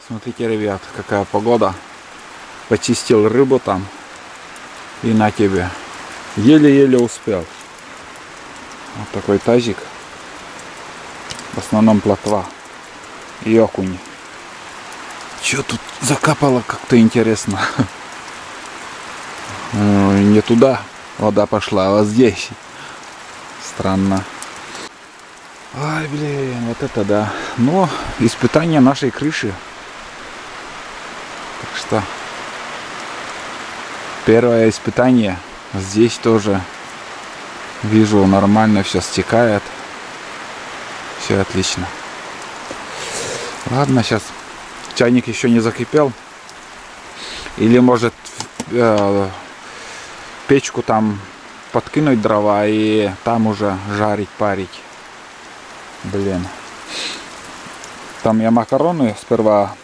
Смотрите, ребят, какая погода. Почистил рыбу там. И на тебе. Еле-еле успел. Вот такой тазик. В основном плотва и окунь. Что тут закапало, как-то интересно. Не туда вода пошла, а вот здесь. Странно. Ай, блин, вот это да. Но испытание нашей крыши. Так что первое испытание. Здесь тоже вижу, нормально все стекает. Все отлично. Ладно, сейчас чайник еще не закипел. Или может печку там подкинуть дрова и там уже жарить, парить. Блин. Там я макароны сперва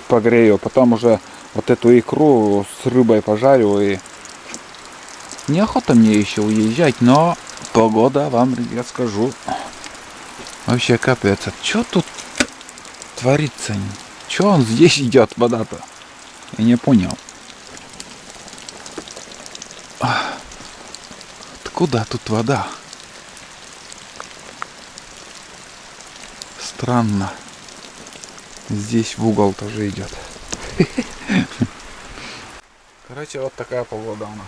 погрею, потом уже вот эту икру с рыбой пожарю. И неохота мне еще уезжать, но погода, вам я скажу, вообще капец. Что тут творится? Что он здесь идет, вода-то? Я не понял. Откуда тут вода? Странно. Здесь в угол тоже идет. Короче, вот такая погода у нас.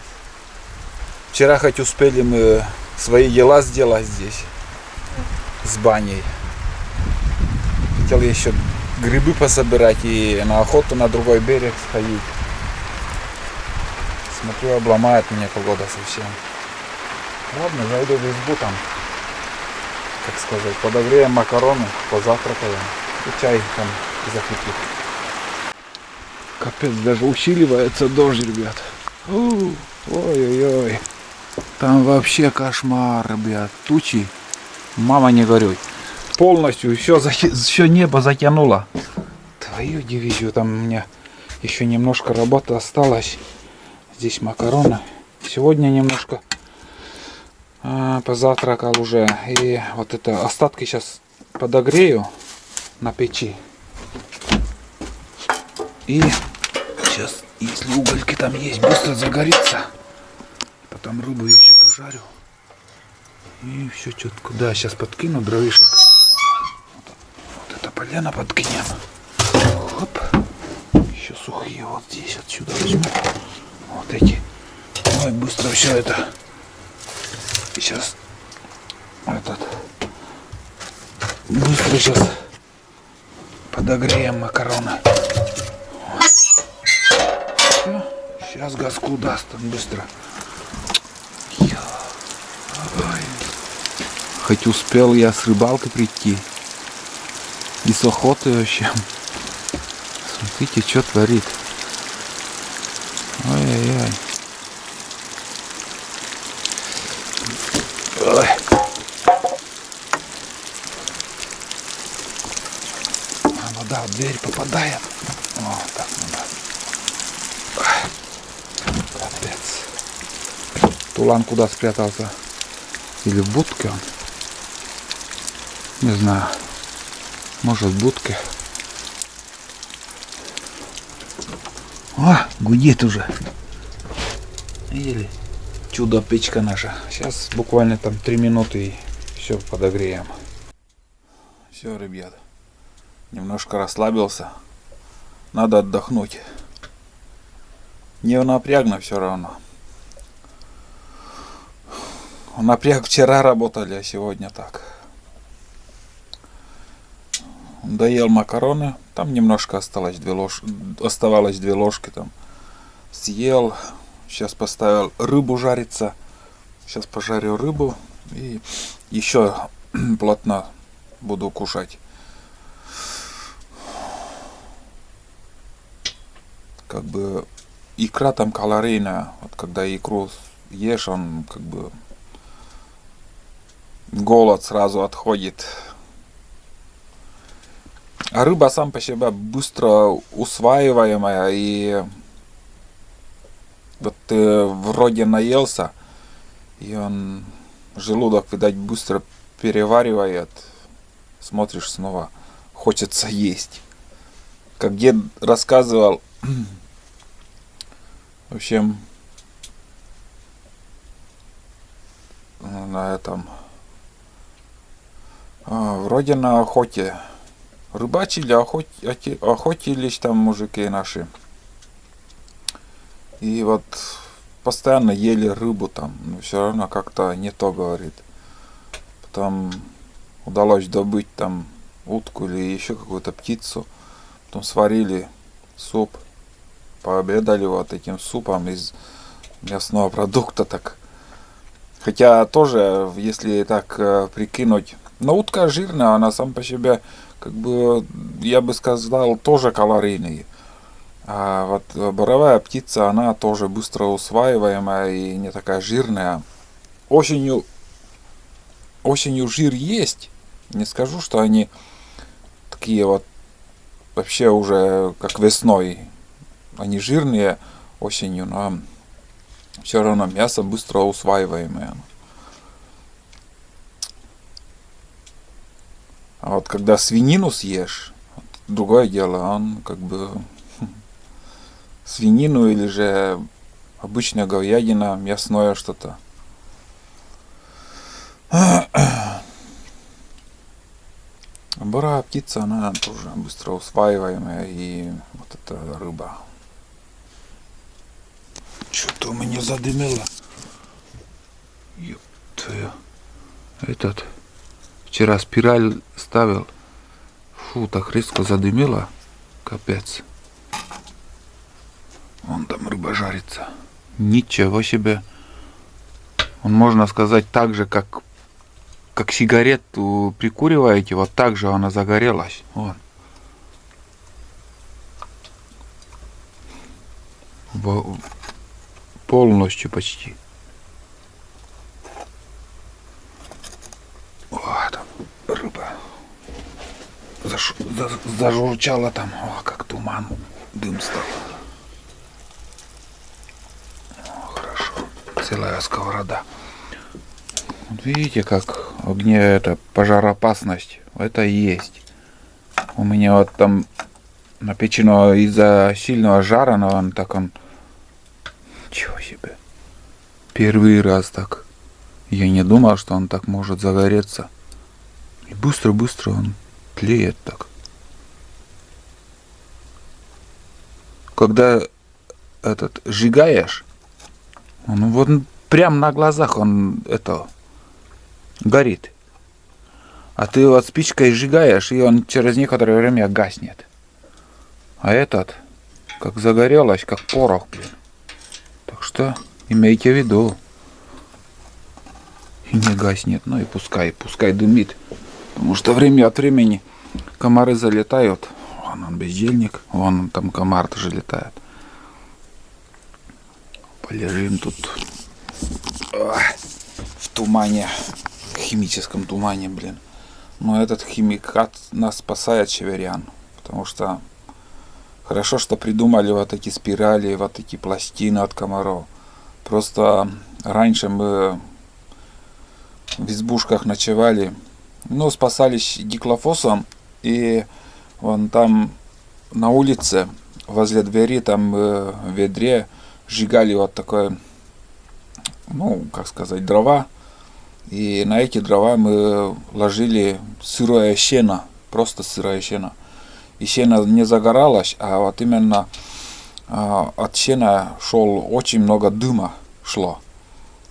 Вчера хоть успели мы свои дела сделать здесь. С баней. Хотел еще грибы пособирать и на охоту на другой берег сходить. Смотрю, обломает меня погода совсем. Ладно, зайду в избу там. Как сказать, подогреем макароны, позавтракаем. И чай там закипит. Капец, даже усиливается дождь, ребят. Ой-ой-ой. Там вообще кошмар, ребят. Тучи. Мама, не горюй. Полностью все небо затянуло. Твою дивизию, там у меня еще немножко работы осталось. Здесь макароны. Сегодня немножко позавтракал уже. И вот это остатки сейчас подогрею на печи. И сейчас, если угольки там есть, быстро загорится. Потом рыбу еще пожарю. И все четко. Да, сейчас подкину дровишек. Вот это полено подкинем. Хоп. Еще сухие вот здесь отсюда возьму. Вот эти. Ой, быстро все это. Сейчас этот. Быстро сейчас подогреем макароны. Все. Сейчас газку даст он быстро. Ой. Хоть успел я с рыбалки прийти. И с охоты вообще. Смотрите, что творит. Ой-ой-ой. Ой. Вода в дверь попадает. О, так надо. Ой. Капец. Тулан куда спрятался? Или в будке он? Не знаю. Может, в будке. О, гудит уже. Видели? Чудо печка наша. Сейчас буквально там 3 минуты и все подогреем. Все, ребят. Немножко расслабился. Надо отдохнуть. Не напрягно все равно. Напряг вчера работали, а сегодня так. Доел макароны. Там немножко осталось 2 ложки. Оставалось 2 ложки там. Съел. Сейчас поставил рыбу жариться. Сейчас пожарю рыбу. И еще плотно буду кушать. Как бы икра там калорийная. Вот когда икру ешь, он как бы голод сразу отходит. А рыба сам по себе быстро усваиваемая. И вот ты вроде наелся, и он желудок, видать, быстро переваривает. Смотришь, снова хочется есть. как дед рассказывал, в общем, на этом, вроде на охоте, рыбачили, охотились там мужики наши. И вот постоянно ели рыбу там, но все равно как-то не то, говорит. Потом удалось добыть там утку или еще какую-то птицу. Потом сварили суп, пообедали вот этим супом из мясного продукта так. Хотя тоже, если так прикинуть, но утка жирная, она сам по себе, как бы, я бы сказал, тоже калорийная. А вот боровая птица, она тоже быстро усваиваемая и не такая жирная. Осенью жир есть. Не скажу, что они такие вот вообще уже как весной. Они жирные осенью, но все равно мясо быстро усваиваемое. А вот когда свинину съешь, другое дело, он как бы свинину или же обычная говядина, мясное что-то. Боровая птица, она тоже быстро усваиваемая, и вот эта рыба. Что-то у меня задымило. Ёпта. Этот. Вчера спираль ставил. Фу, так резко задымило. Капец. Вон там рыба жарится. Ничего себе. Он, можно сказать, так же, как сигарету прикуриваете, вот так же она загорелась. Вон. Полностью почти. О, там рыба зажурчала там. О, как туман. Дым стал. О, хорошо. Целая сковорода. Вот видите, как огне это пожароопасность. Это и есть. У меня вот там напечено из-за сильного жара, но он так он. Чего себе. Первый раз так. Я не думал, что он так может загореться. И быстро-быстро он тлеет так. Когда этот сжигаешь, он вот прям на глазах он это горит. А ты вот спичкой сжигаешь, и он через некоторое время гаснет. А этот, как загорелось, как порох, блин. Так что имейте в виду. И не гаснет, ну и пускай дымит. Потому что время от времени комары залетают. Вон он бездельник, вон там комар тоже летает. Полежим тут в тумане, в химическом тумане, блин. Но этот химикат нас спасает, Чеверян. Потому что хорошо, что придумали вот эти спирали, вот эти пластины от комаров. Просто раньше мы в избушках ночевали, ну, спасались диклофосом, и вон там на улице, возле двери, там в ведре сжигали вот такое, ну, как сказать, дрова. И на эти дрова мы ложили сырое сено, просто сырое сено. И сено не загоралось, а вот именно от сена шел очень много дыма шло.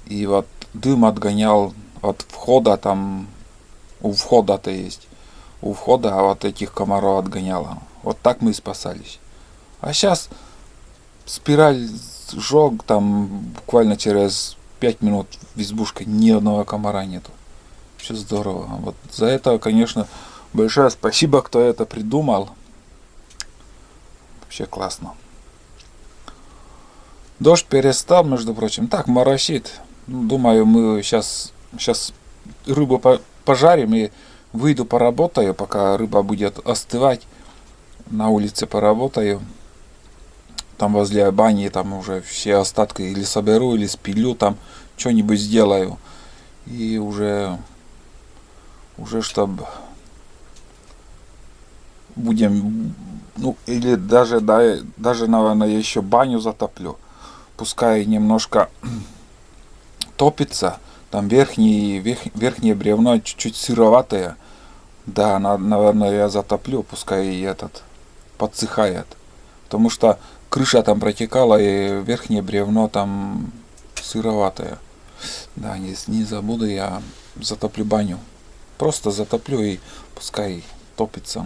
И вот дым отгонял от входа, там у входа-то есть, у входа вот этих комаров отгоняло. Вот так мы и спасались. А сейчас спираль сжег, там буквально через 5 минут в избушке ни одного комара нету. Все здорово. Вот за это, конечно, большое спасибо, кто это придумал. Вообще классно. Дождь перестал, между прочим. Так, моросит. Думаю, мы сейчас рыбу пожарим и выйду поработаю, пока рыба будет остывать. На улице поработаю. Там возле бани там уже все остатки или соберу, или спилю, там что-нибудь сделаю. И уже чтобы будем Ну, или даже, наверное, я еще баню затоплю. Пускай немножко топится. Там верхнее бревно чуть-чуть сыроватое. Да, наверное, я затоплю, пускай и этот подсыхает. Потому что крыша там протекала, и верхнее бревно там сыроватое. Да, не забуду, я затоплю баню. Просто затоплю и пускай топится.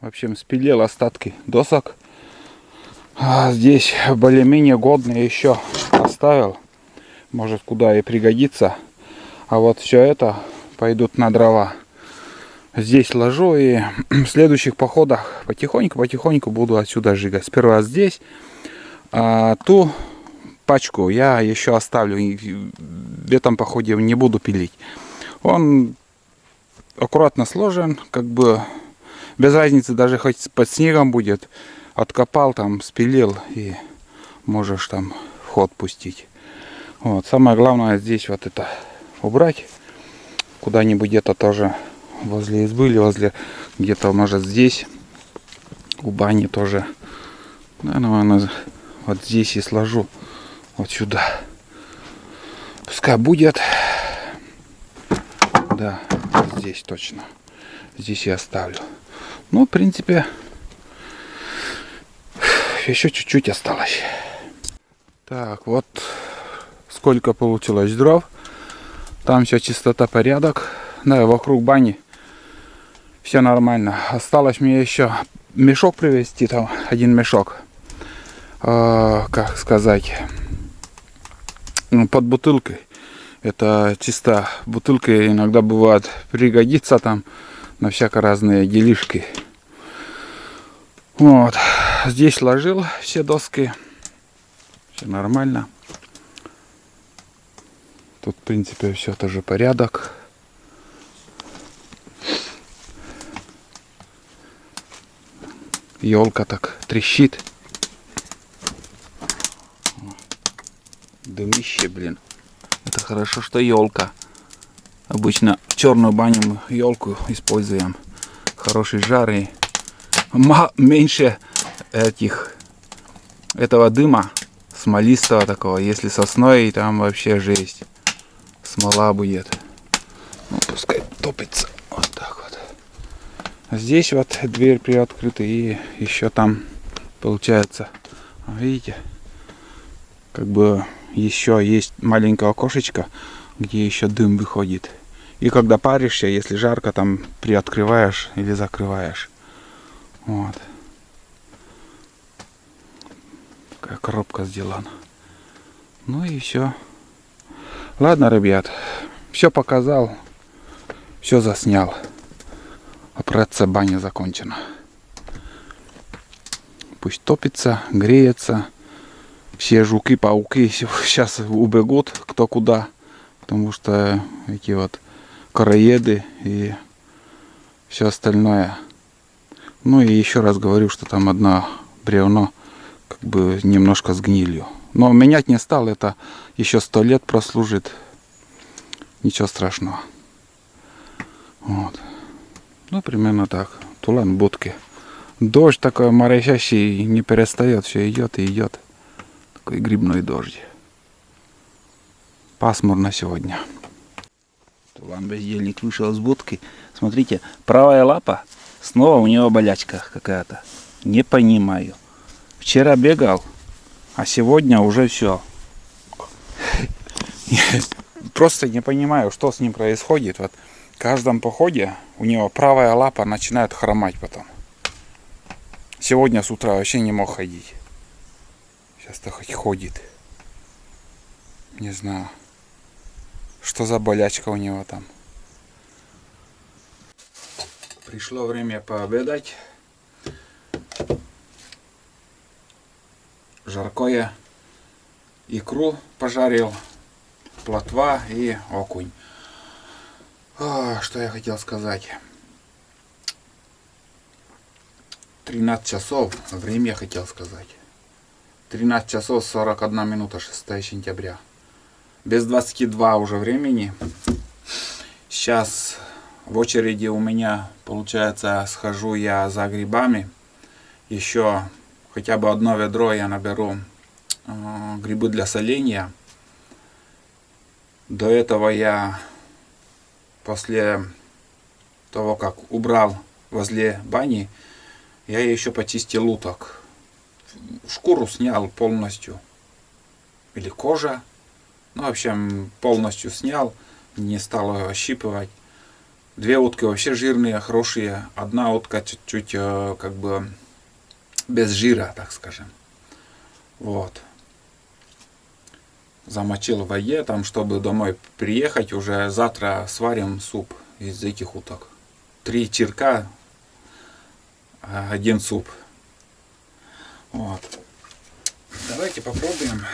В общем, спилил остатки досок. А здесь более-менее годные еще оставил. Может, куда и пригодится. А вот все это пойдут на дрова. Здесь ложу, и в следующих походах потихоньку буду отсюда сжигать. Сперва здесь, а ту пачку я еще оставлю. В этом походе не буду пилить. Он аккуратно сложен, как бы без разницы, даже хоть под снегом будет. Откопал там, спилил, и можешь там в ход пустить. Вот. Самое главное здесь вот это убрать. Куда-нибудь где-то тоже возле избы или возле где-то, может, здесь у бани тоже. Да, наверное, вот здесь и сложу. Вот сюда. Пускай будет. Да, здесь точно. Здесь я оставлю. Ну, в принципе, еще чуть-чуть осталось. Так, вот сколько получилось дров. Там все чистота, порядок. Да, вокруг бани Все нормально. Осталось мне еще мешок привезти, там один мешок. Как сказать, под бутылкой. Это чисто бутылка иногда бывает пригодится там на всяко разные делишки. Вот. Здесь ложил все доски. Все нормально. Тут, в принципе, все тоже порядок. Елка так трещит. Дымище, блин. Это хорошо, что елка. Обычно в черную баню мы елку используем. Хороший жар и меньше этого дыма смолистого такого. Если сосной, там вообще жесть. Смола будет. Ну, пускай топится. Вот так вот. Здесь вот дверь приоткрыта, и еще там получается, видите, как бы еще есть маленькое окошечко, где еще дым выходит. И когда паришься, если жарко, там приоткрываешь или закрываешь. Вот. Такая коробка сделана. Ну и все. Ладно, ребят, все показал, все заснял. Операция баня закончена. Пусть топится, греется. Все жуки, пауки сейчас убегут кто куда. Потому что эти вот короеды и все остальное. Ну и еще раз говорю, что там одно бревно как бы немножко с гнилью. Но менять не стал, это еще 100 лет прослужит. Ничего страшного. Вот. Ну, примерно так. Тулан будки. Дождь такой моросящий, не перестает, все идет и идет. Такой грибной дождь. Пасмурно сегодня. Тулан бездельник вышел из будки. Смотрите, правая лапа, снова у него болячка какая-то. Не понимаю. Вчера бегал, а сегодня уже все. Просто не понимаю, что с ним происходит. Вот в каждом походе у него правая лапа начинает хромать потом. Сегодня с утра вообще не мог ходить. Сейчас-то хоть ходит. Не знаю, что за болячка у него там. Пришло время пообедать. Жаркое. Икру пожарил. Плотва и окунь. Что я хотел сказать. 13 часов. Время я хотел сказать. 13 часов 41 минута, 6 сентября. Без 22 уже времени. Сейчас в очереди у меня, получается, схожу я за грибами. Еще хотя бы одно ведро я наберу грибы для соления. До этого я, после того, как убрал возле бани, я еще почистил уток. Шкуру снял полностью. Или кожа. Ну, в общем, полностью снял. Не стал ее ощипывать. 2 утки вообще жирные, хорошие. Одна утка чуть-чуть как бы без жира, так скажем. Вот. Замочил в воде, там, чтобы домой приехать, уже завтра сварим суп из этих уток. 3 чирка, 1 суп. Вот. Давайте попробуем.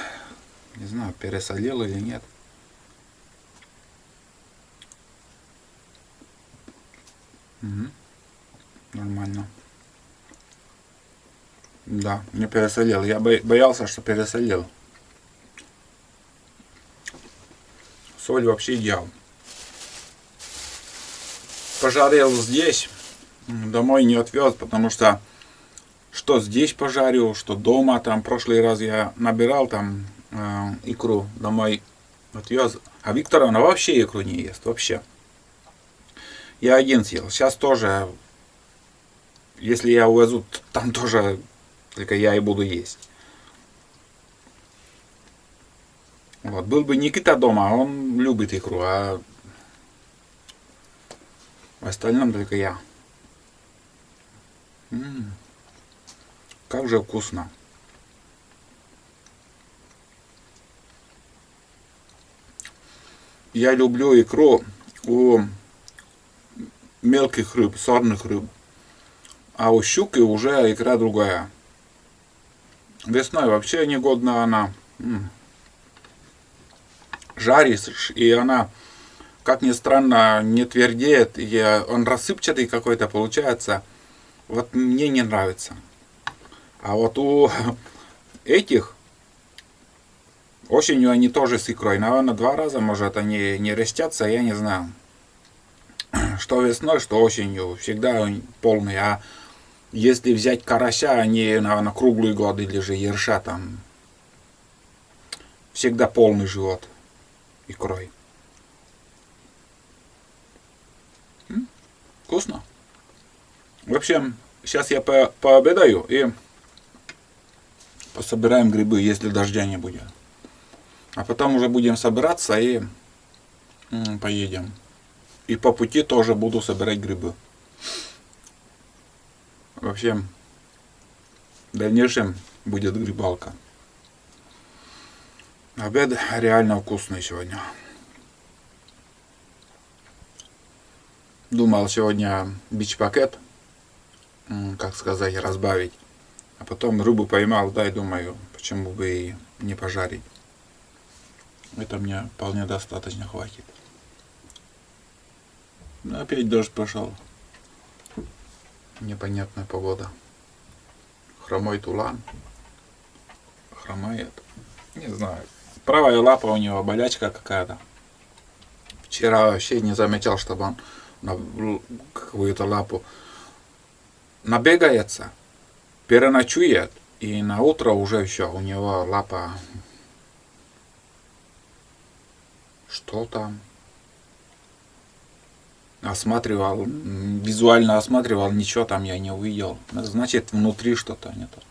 Не знаю, пересолил или нет. Угу. Нормально. Да, не пересолил. Я боялся, что пересолил. Соль вообще идеал. Пожарил здесь, домой не отвез, потому что здесь пожарю, что дома. Там прошлый раз я набирал там икру, домой отвез. А Викторовна вообще икру не ест, вообще. Я один съел. Сейчас тоже, если я увезу, там тоже только я и буду есть. Вот. Был бы Никита дома, он любит икру, а в остальном только я. Как же вкусно. Я люблю икру у мелких рыб, сорных рыб. А у щуки уже икра другая. Весной вообще негодна она. Жаришь, и она, как ни странно, не твердеет. И он рассыпчатый какой-то получается. Вот мне не нравится. А вот у этих осенью они тоже с икрой. Наверное, 2 раза, может, они не растятся, я не знаю. Что весной, что осенью. Всегда полный. А если взять карася, они, наверное, круглый год или же ерша там. Всегда полный живот икрой. Вкусно. В общем, сейчас я пообедаю и пособираем грибы, если дождя не будет. А потом уже будем собираться и поедем. И по пути тоже буду собирать грибы. В общем, в дальнейшем будет грибалка. Обед реально вкусный сегодня. Думал сегодня бич-пакет, как сказать, разбавить. А потом рыбу поймал, да, и думаю, почему бы и не пожарить. Это мне вполне достаточно хватит. Но опять дождь пошел. Непонятная погода. Хромой тулан. Хромает. Не знаю. Правая лапа у него болячка какая-то. Вчера вообще не замечал, чтобы он на какую-то лапу набегается, переночует, и на утро уже все, у него лапа. Что там? Осматривал, визуально осматривал, ничего там я не увидел. Значит, внутри что-то нету.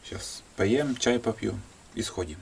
Сейчас поем, чай попью и сходим.